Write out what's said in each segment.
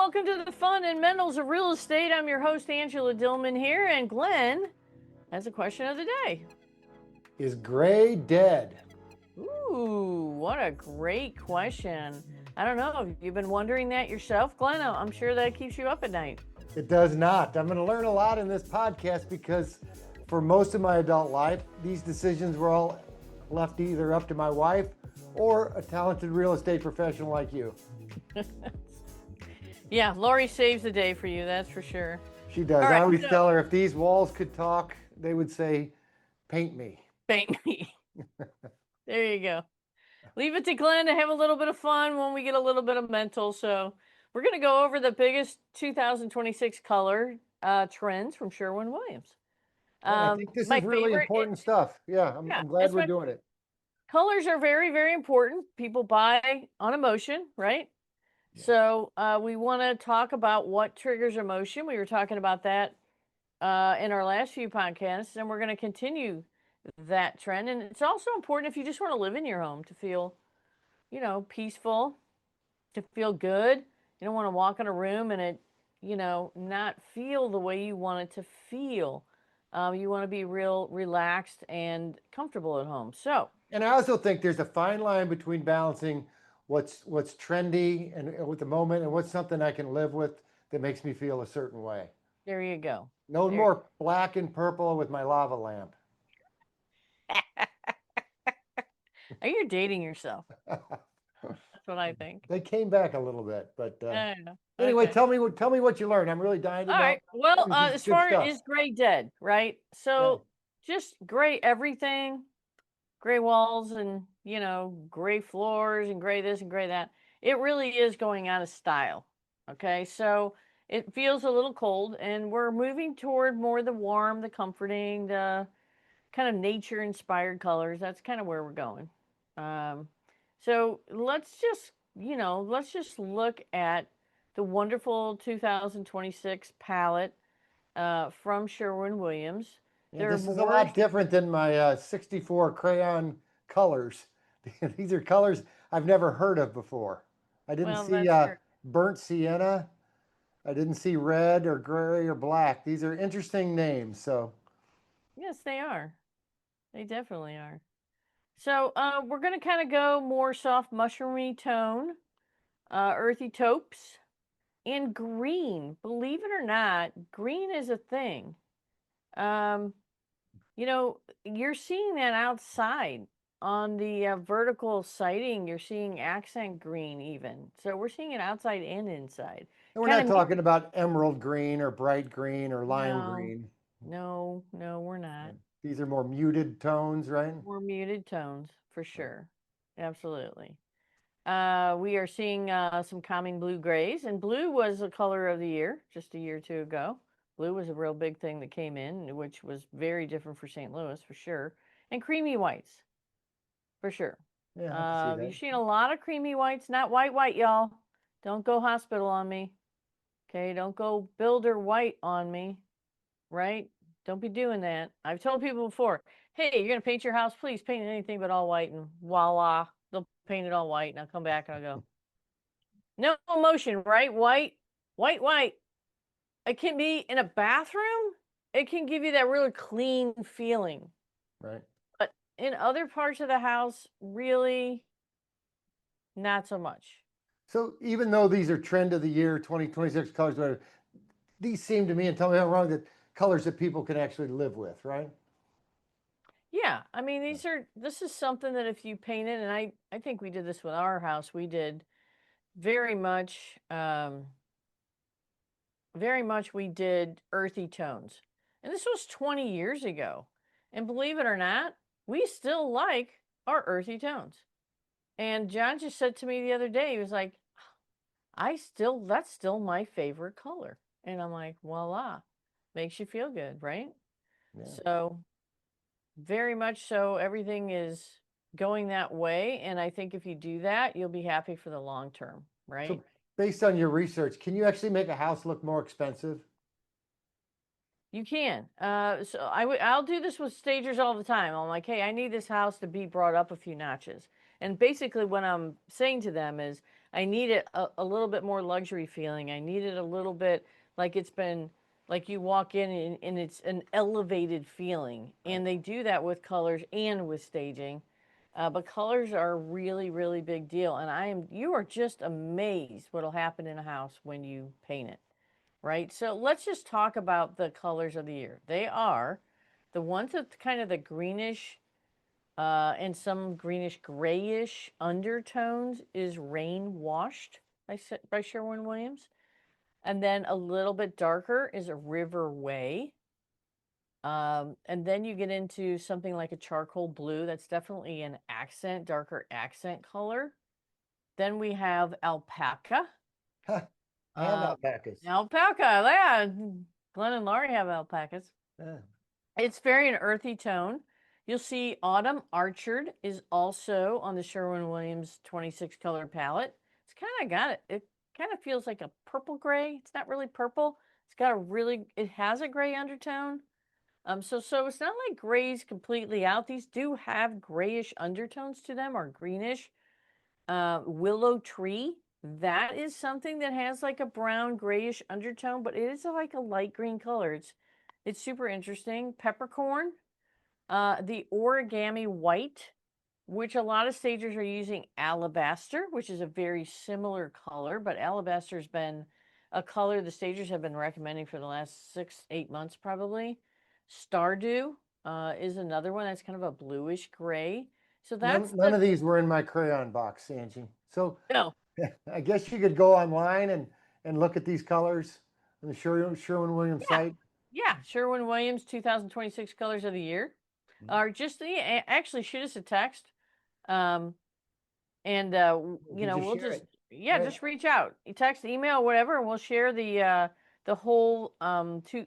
welcome to the fun and mentals of real estate. I'm your host, Angela Dillmon here, and Glenn has a question of the day. Is gray dead? Ooh, what a great question. I don't know if you've been wondering that yourself, Glenn. I'm sure that keeps you up at night. It does not. I'm going to learn a lot in this podcast because for most of my adult life, these decisions were all left either up to my wife or a talented real estate professional like you. Yeah, Lori saves the day for you, that's for sure. She does. I always tell her if these walls could talk, they would say, paint me. Paint me. There you go. Leave it to Glenn to have a little bit of fun when we get a little bit of mental. So we're going to go over the biggest 2026 color trends from Sherwin-Williams. I think this is really important stuff. Yeah, I'm glad we're doing it. Colors are very, very important. People buy on emotion, right? Yeah. So we want to talk about what triggers emotion. We were talking about that in our last few podcasts, and we're going to continue that trend. And it's also important if you just want to live in your home to feel, peaceful, to feel good. You don't want to walk in a room and it, not feel the way you want it to feel. You want to be real relaxed and comfortable at home. And I also think there's a fine line between balancing what's trendy and with the moment and what's something I can live with that makes me feel a certain way. There you go. No more black and purple with my lava lamp. Are you dating yourself? That's what I think. They came back a little bit, but anyway, okay. tell me what you learned. I'm really dying to know. All right. Well, as far as gray dead, right? So just gray everything, gray walls and, gray floors and gray this and gray that. It really is going out of style. Okay. So it feels a little cold and we're moving toward more the warm, the comforting, the kind of nature inspired colors. That's kind of where we're going. So let's just look at the wonderful 2026 palette from Sherwin-Williams. Yeah, this is a lot different than my 64 crayon colors. These are colors I've never heard of before. I didn't see burnt sienna. I didn't see red or gray or black. These are interesting names. So yes, they are. They definitely are. So we're going to kind of go more soft mushroomy tone, earthy taupes, and green. Believe it or not, green is a thing. You're seeing that outside on the vertical siding. You're seeing accent green even. So we're seeing it outside and inside. And we're not talking about emerald green or bright green or lime green. No, we're not. These are more muted tones, right? More muted tones, for sure. Absolutely. We are seeing some calming blue grays, and blue was the color of the year just a year or two ago. Blue was a real big thing that came in, which was very different for St. Louis, for sure. And creamy whites, for sure. Yeah, you're seeing a lot of creamy whites, not white, y'all. Don't go hospital on me. Okay, don't go builder white on me, right? Don't be doing that. I've told people before, hey, you're going to paint your house, please paint anything but all white, and voila, they'll paint it all white, and I'll come back and I'll go, no emotion, right? White. It can be in a bathroom. It can give you that really clean feeling. Right. But in other parts of the house, really not so much. So even though these are trend of the year, 2026 colors, whatever, these seem to me, and tell me if I'm wrong, that colors that people can actually live with, right? Yeah, I mean, this is something that if you paint it, and I think we did this with our house, we did very much we did earthy tones. And this was 20 years ago. And believe it or not, we still like our earthy tones. And John just said to me the other day, he was like, that's still my favorite color. And I'm like, voila, makes you feel good, right? Yeah. So very much so, everything is going that way. And I think if you do that, you'll be happy for the long term, right? So based on your research, can you actually make a house look more expensive? You can. So I'll do this with stagers all the time. I'm like, hey, I need this house to be brought up a few notches. And basically what I'm saying to them is, I need it a little bit more luxury feeling. I need it a little bit like it's been like you walk in and it's an elevated feeling. And they do that with colors and with staging. But colors are a really, really big deal. And you are just amazed what'll happen in a house when you paint it, right? So let's just talk about the colors of the year. They are the ones with kind of the greenish and some greenish grayish undertones is Rain Washed by Sherwin-Williams. And then a little bit darker is a River Way. And then you get into something like a charcoal blue. That's definitely an accent, darker accent color. Then we have alpaca. I have alpacas. Alpaca, yeah. Glenn and Laurie have alpacas. Yeah. It's very an earthy tone. You'll see Autumn Orchard is also on the Sherwin-Williams 26 color palette. It's kind of got it. It kind of feels like a purple gray. It's not really purple. It has a gray undertone. So it's not like gray's completely out. These do have grayish undertones to them or greenish. Willow Tree, that is something that has like a brown grayish undertone, but it is like a light green color. It's super interesting. Peppercorn, the Origami White, which a lot of stagers are using alabaster, which is a very similar color, but alabaster has been a color the stagers have been recommending for the last 6-8 months probably. Stardew is another one that's kind of a bluish gray. So that's none of these were in my crayon box, Angie. So no. I guess you could go online and look at these colors on the Sherwin-Williams site. Yeah, Sherwin-Williams 2026 colors of the year. Or just actually shoot us a text. And we'll just just reach out. You text, email, whatever, and we'll share the whole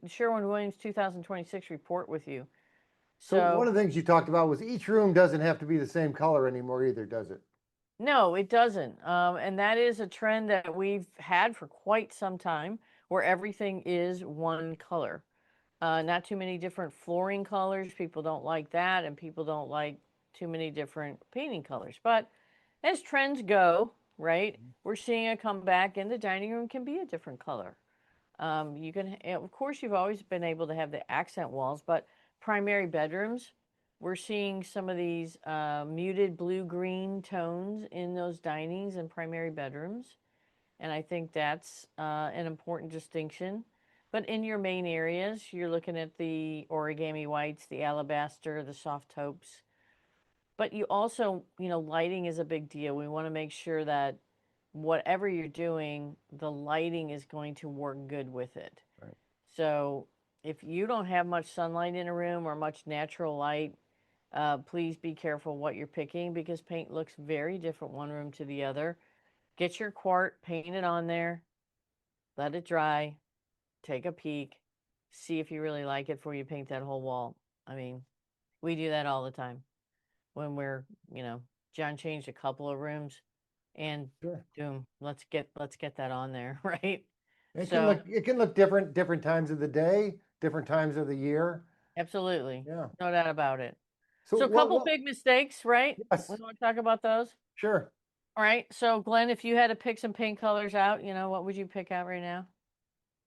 Sherwin-Williams 2026 report with you. So one of the things you talked about was each room doesn't have to be the same color anymore either, does it? No, it doesn't. And that is a trend that we've had for quite some time where everything is one color. Not too many different flooring colors. People don't like that, and people don't like too many different painting colors. But as trends go, right, we're seeing a comeback, and the dining room can be a different color. You can, of course, you've always been able to have the accent walls, but primary bedrooms, we're seeing some of these muted blue-green tones in those dinings and primary bedrooms. And I think that's an important distinction. But in your main areas, you're looking at the origami whites, the alabaster, the soft taupes. But you also, lighting is a big deal. We want to make sure that whatever you're doing, the lighting is going to work good with it. Right. So if you don't have much sunlight in a room or much natural light, please be careful what you're picking because paint looks very different one room to the other. Get your quart, paint it on there, let it dry, take a peek, see if you really like it before you paint that whole wall. I mean, we do that all the time when we're, John changed a couple of rooms and boom, let's get that on there, right? It can look different times of the day, different times of the year. Absolutely. Yeah. No doubt about it. So a couple big mistakes, right? Yes. We want to talk about those? Sure. All right. So Glenn, if you had to pick some paint colors out, what would you pick out right now?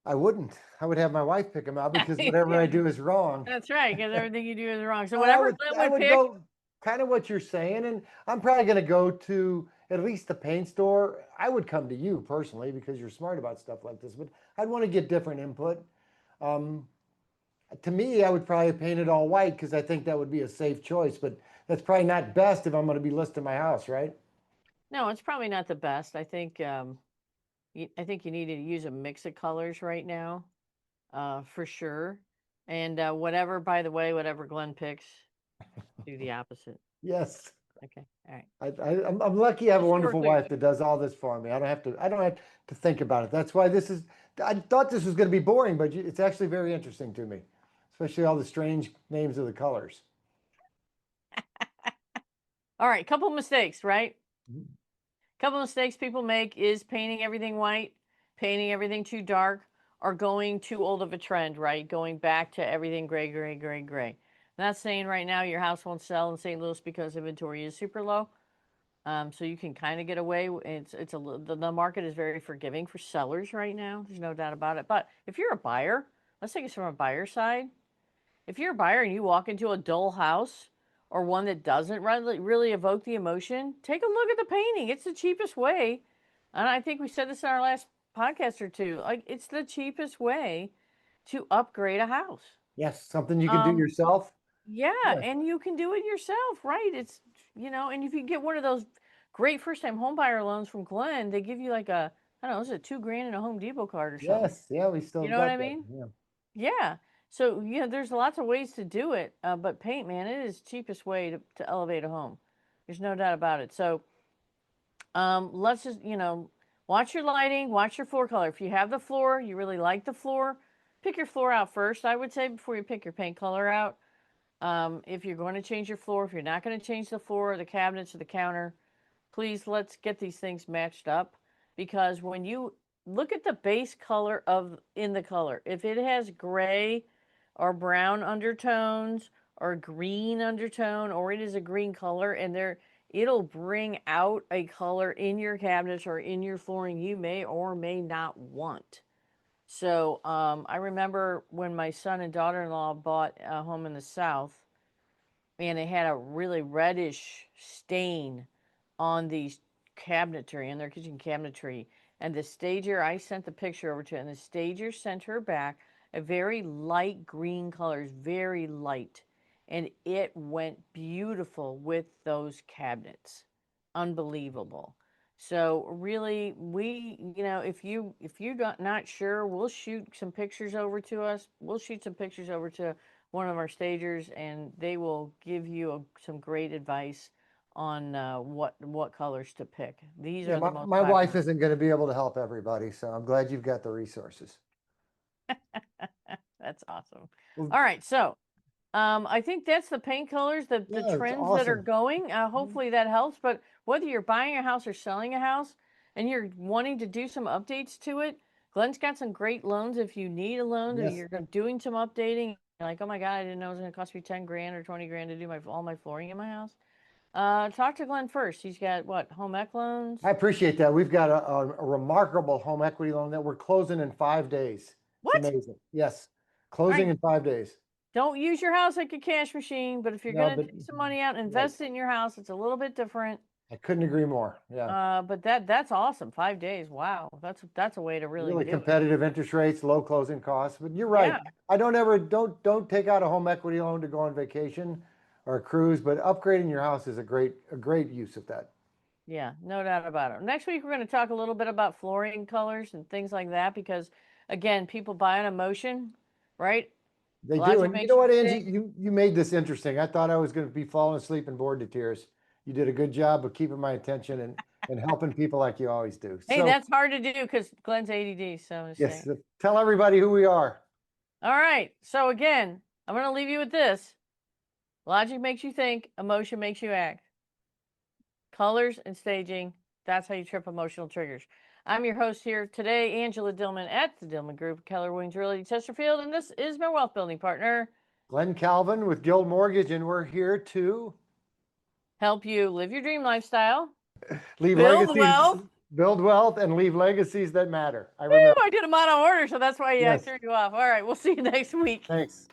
I wouldn't. I would have my wife pick them out because whatever I do is wrong. That's right, because everything you do is wrong. So whatever I would go kind of what you're saying, and I'm probably going to go to at least the paint store. I would come to you personally because you're smart about stuff like this, but I'd want to get different input. To me, I would probably paint it all white because I think that would be a safe choice, but that's probably not best if I'm going to be listing my house, right? No, it's probably not the best. I think you need to use a mix of colors right now, for sure. And whatever Glenn picks, do the opposite. Yes. Okay. All right. I'm lucky I have a wonderful wife that does all this for me. I don't have to think about it. That's why I thought this was going to be boring, but it's actually very interesting to me, especially all the strange names of the colors. All right. Couple mistakes, right? Couple mistakes people make is painting everything white, painting everything too dark, or going too old of a trend, right? Going back to everything gray, gray, gray, gray. I'm not saying right now your house won't sell in St. Louis because inventory is super low. So you can kind of get away. The market is very forgiving for sellers right now. There's no doubt about it. But if you're a buyer, let's take it from a buyer side. If you're a buyer and you walk into a dull house or one that doesn't really evoke the emotion, take a look at the painting. It's the cheapest way. And I think we said this in our last podcast or two. Like, it's the cheapest way to upgrade a house. Yes, something you can do yourself. Yeah, and you can do it yourself, right? It's, and if you get one of those great first-time homebuyer loans from Glen, they give you like I don't know, is it $2,000 in a Home Depot card or something? Yes, yeah, we still. You know what I mean? Yeah. So there's lots of ways to do it, but paint, man, it is the cheapest way to elevate a home. There's no doubt about it. So, let's just watch your lighting, watch your floor color. If you have the floor, you really like the floor, pick your floor out first, I would say, before you pick your paint color out. If you're going to change your floor, if you're not going to change the floor or the cabinets or the counter, please let's get these things matched up, because when you look at the base color in the color, if it has gray or brown undertones or green undertone, or it is a green color, and it'll bring out a color in your cabinets or in your flooring you may or may not want. So I remember when my son and daughter-in-law bought a home in the South, and it had a really reddish stain on the cabinetry, in their kitchen cabinetry. And the stager, I sent the picture over to her, and the stager sent her back a very light green color, very light. And it went beautiful with those cabinets. Unbelievable. So really, if you're not sure, we'll shoot some pictures over to us. We'll shoot some pictures over to one of our stagers, and they will give you some great advice on what colors to pick. These are the most my wife isn't going to be able to help everybody, so I'm glad you've got the resources. That's awesome. All right, so I think that's the paint colors, the trends that are going. Hopefully that helps. But whether you're buying a house or selling a house and you're wanting to do some updates to it, Glen's got some great loans if you need a loan, or you're doing some updating. Like, oh my God, I didn't know it was going to cost me 10 grand or 20 grand to do all my flooring in my house. Talk to Glen first. He's got home equity loans. I appreciate that. We've got a remarkable home equity loan that we're closing in 5 days. What? It's amazing. Yes. Closing in 5 days. Don't use your house like a cash machine, but if you're going to take some money out and invest it in your house, it's a little bit different. I couldn't agree more. Yeah. But that's awesome. 5 days. Wow. That's a way to really competitive interest rates, low closing costs. But you're right. Yeah. I don't take out a home equity loan to go on vacation or a cruise, but upgrading your house is a great use of that. Yeah, no doubt about it. Next week, we're going to talk a little bit about flooring colors and things like that, because again, people buy on emotion, right? They do. And you know what, Angie, you made this interesting. I thought I was going to be falling asleep and bored to tears. You did a good job of keeping my attention and helping people like you always do. Hey, that's hard to do because Glen's ADD. So yes, tell everybody who we are. All right. So again, I'm going to leave you with this. Logic makes you think, emotion makes you act. Colors and staging, that's how you trip emotional triggers. I'm your host here today, Angela Dillmon at the Dillmon Group, Keller Williams Realty Chesterfield, and this is my wealth building partner, Glen Calvin with Guild Mortgage, and we're here to help you live your dream lifestyle, build wealth, and leave legacies that matter. I did them out of order, so that's why I threw you off. All right, we'll see you next week. Thanks.